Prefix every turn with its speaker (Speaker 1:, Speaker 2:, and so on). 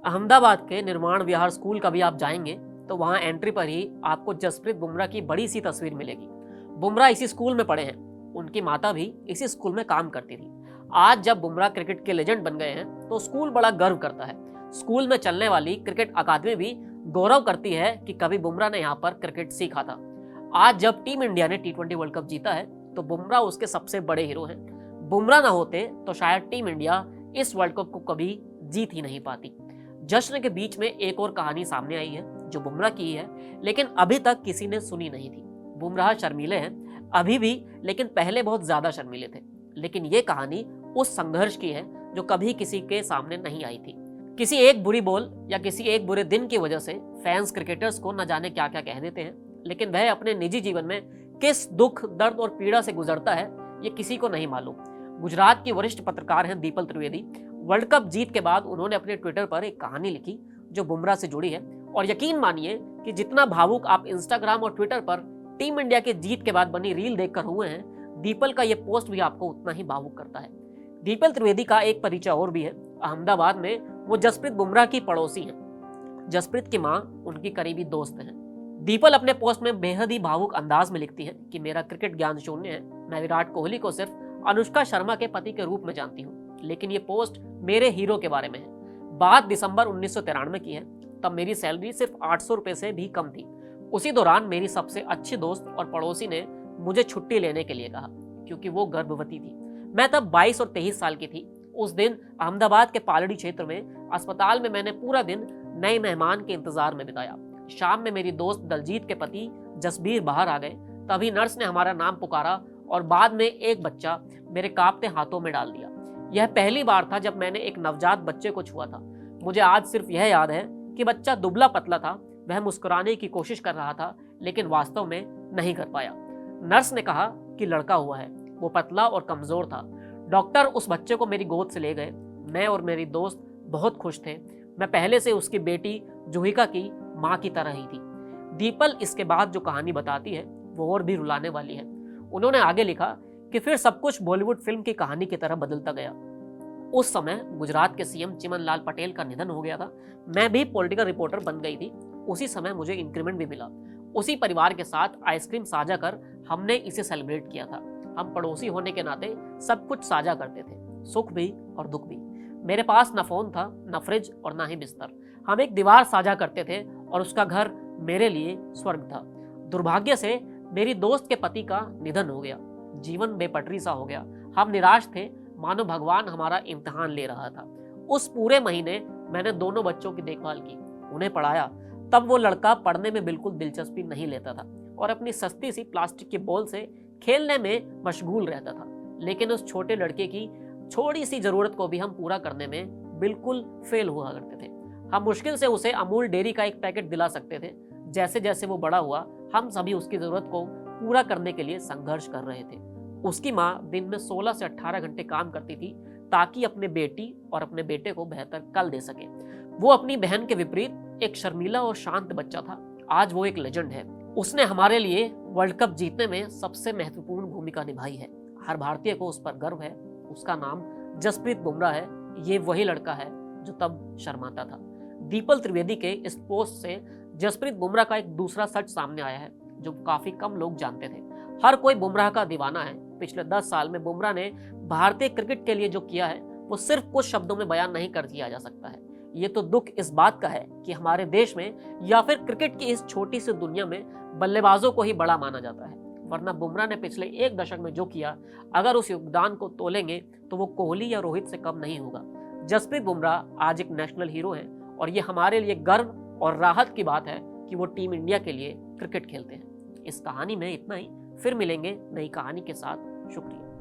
Speaker 1: अहमदाबाद के निर्माण विहार स्कूल कभी आप जाएंगे तो वहां एंट्री पर ही आपको जसप्रीत बुमराह की बड़ी सी तस्वीर मिलेगी। बुमराह इसी स्कूल में पढ़े हैं, उनकी माता भी इसी स्कूल में काम करती थी। आज जब बुमराह क्रिकेट के लेजेंड बन गए हैं तो स्कूल बड़ा गर्व करता है। स्कूल में चलने वाली क्रिकेट अकादमी भी गौरव करती है कि कभी बुमराह ने यहाँ पर क्रिकेट सीखा था। आज जब टीम इंडिया ने T20 वर्ल्ड कप जीता है तो बुमराह उसके सबसे बड़े हीरो हैं। बुमराह ना होते तो शायद टीम इंडिया इस वर्ल्ड कप को कभी जीत ही नहीं पाती। जश्न के बीच में एक और कहानी सामने आई है जो बुमराह की है, लेकिन अभी तक किसी ने सुनी नहीं थी। बुमराह शर्मीले हैं अभी भी, लेकिन पहले बहुत ज्यादा शर्मीले थे। लेकिन ये कहानी उस संघर्ष की है जो कभी किसी के सामने नहीं आई थी। किसी एक बुरी बॉल या किसी एक बुरे दिन की वजह से फैंस क्रिकेटर्स को न जाने क्या क्या कह देते हैं, लेकिन वह अपने निजी जीवन में किस दुख, दर्द और पीड़ा से गुजरता है ये किसी को नहीं मालूम। गुजरात की वरिष्ठ पत्रकार हैं दीपल त्रिवेदी। वर्ल्ड कप जीत के बाद उन्होंने अपने ट्विटर पर एक कहानी लिखी जो बुमराह से जुड़ी है, और यकीन मानिए कि जितना भावुक आप इंस्टाग्राम और ट्विटर पर टीम इंडिया के जीत के बाद बनी रील देखकर हुए हैं, दीपल का यह पोस्ट भी आपको उतना ही भावुक करता है। दीपल त्रिवेदी का एक परिचय और भी है। अहमदाबाद में वो जसप्रीत बुमराह की पड़ोसी हैं। जसप्रीत की मां उनकी करीबी दोस्त हैं। दीपल अपने पोस्ट में बेहद ही भावुक अंदाज में लिखती है कि मेरा क्रिकेट ज्ञान शून्य है, मैं विराट कोहली को सिर्फ अनुष्का शर्मा के पति के रूप में जानती हूँ, लेकिन ये पोस्ट मेरे हीरो के बारे में है। बात दिसंबर 1993 की है, तब मेरी सैलरी सिर्फ 800 रुपए से भी कम थी। उसी दौरान मेरी सबसे अच्छी दोस्त और पड़ोसी ने मुझे छुट्टी लेने के लिए कहा क्योंकि वो गर्भवती थी। मैं तब 22 और 23 साल की थी। उस दिन अहमदाबाद के पालड़ी क्षेत्र में अस्पताल में मैंने पूरा दिन नए मेहमान के इंतजार में बिताया। शाम में मेरी दोस्त दलजीत के पति जसबीर बाहर आ गए। तभी नर्स ने हमारा नाम पुकारा और बाद में एक बच्चा मेरे कांपते हाथों में डाल दिया। यह पहली बार था जब मैंने एक नवजात बच्चे को छुआ था। मुझे आज सिर्फ यह याद है कि बच्चा दुबला पतला था, वह मुस्कुराने की कोशिश कर रहा था लेकिन वास्तव में नहीं कर पाया। नर्स ने कहा कि लड़का हुआ है। वो पतला और कमजोर था। डॉक्टर उस बच्चे को मेरी गोद से ले गए। मैं और मेरी दोस्त बहुत खुश थे। मैं पहले से उसकी बेटी जुहिका की माँ की तरह ही थी। दीपल इसके बाद जो कहानी बताती है वो और भी रुलाने वाली है। उन्होंने आगे लिखा कि फिर सब कुछ बॉलीवुड फिल्म की कहानी की तरह बदलता गया। उस समय गुजरात के सीएम चिमन लाल पटेल का निधन हो गया था। मैं भी पॉलिटिकल रिपोर्टर बन गई थी। उसी समय मुझे इंक्रीमेंट भी मिला। उसी परिवार के साथ आइसक्रीम साझा कर हमने इसे सेलिब्रेट किया था। हम पड़ोसी होने के नाते सब कुछ साझा करते थे, सुख भी और दुख भी। मेरे पास न फोन था, न फ्रिज और ना ही बिस्तर। हम एक दीवार साझा करते थे और उसका घर मेरे लिए स्वर्ग था। दुर्भाग्य से मेरी दोस्त के पति का निधन हो गया। जीवन बेपटरी सा हो गया। हम निराश थे, मानो भगवान हमारा इम्तिहान ले रहा था। उस पूरे महीने मैंने दोनों बच्चों की देखभाल की, उन्हें पढ़ाया। तब वो लड़का पढ़ने में बिल्कुल दिलचस्पी नहीं लेता था और अपनी सस्ती सी प्लास्टिक की बॉल से खेलने में मशगूल रहता था। लेकिन उस छोटे लड़के की छोटी सी जरूरत को भी हम पूरा करने में बिल्कुल फेल हुआ करते थे। हम मुश्किल से उसे अमूल डेयरी का एक पैकेट दिला सकते थे। जैसे जैसे वो बड़ा हुआ, हम सभी उसकी जरूरत को पूरा करने के लिए संघर्ष कर रहे थे। उसकी माँ दिन में 16 से 18 घंटे काम करती थी ताकि अपने बेटी और अपने बेटे को बेहतर कल दे सके। वो अपनी बहन के विपरीत एक शर्मीला और शांत बच्चा था। आज वो एक लेजेंड है। उसने हमारे लिए वर्ल्ड कप जीतने में सबसे महत्वपूर्ण भूमिका निभाई है। हर भारतीय को उस पर गर्व है। उसका नाम जसप्रीत बुमराह है। ये वही लड़का है जो तब शर्माता था। दीपल त्रिवेदी के इस पोस्ट से जसप्रीत बुमराह का एक दूसरा सच सामने आया है जो काफी कम लोग जानते थे। हर कोई बुमराह का दीवाना है। पिछले 10 साल में बुमराह ने भारतीय क्रिकेट के लिए जो किया है वो सिर्फ कुछ शब्दों में बयान नहीं कर दिया जा सकता है। ये तो दुख इस बात का है कि हमारे देश में या फिर क्रिकेट की इस छोटी सी दुनिया में बल्लेबाजों को ही बड़ा माना जाता है। वरना बुमराह ने पिछले एक दशक में जो किया, अगर उस योगदान को तोलेंगे तो वो कोहली या रोहित से कम नहीं होगा। जसप्रीत बुमराह आज एक नेशनल हीरो हैं और ये हमारे लिए गर्व और राहत की बात है कि वो टीम इंडिया के लिए क्रिकेट खेलते हैं। इस कहानी में इतना ही। फिर मिलेंगे नई कहानी के साथ। शुक्रिया।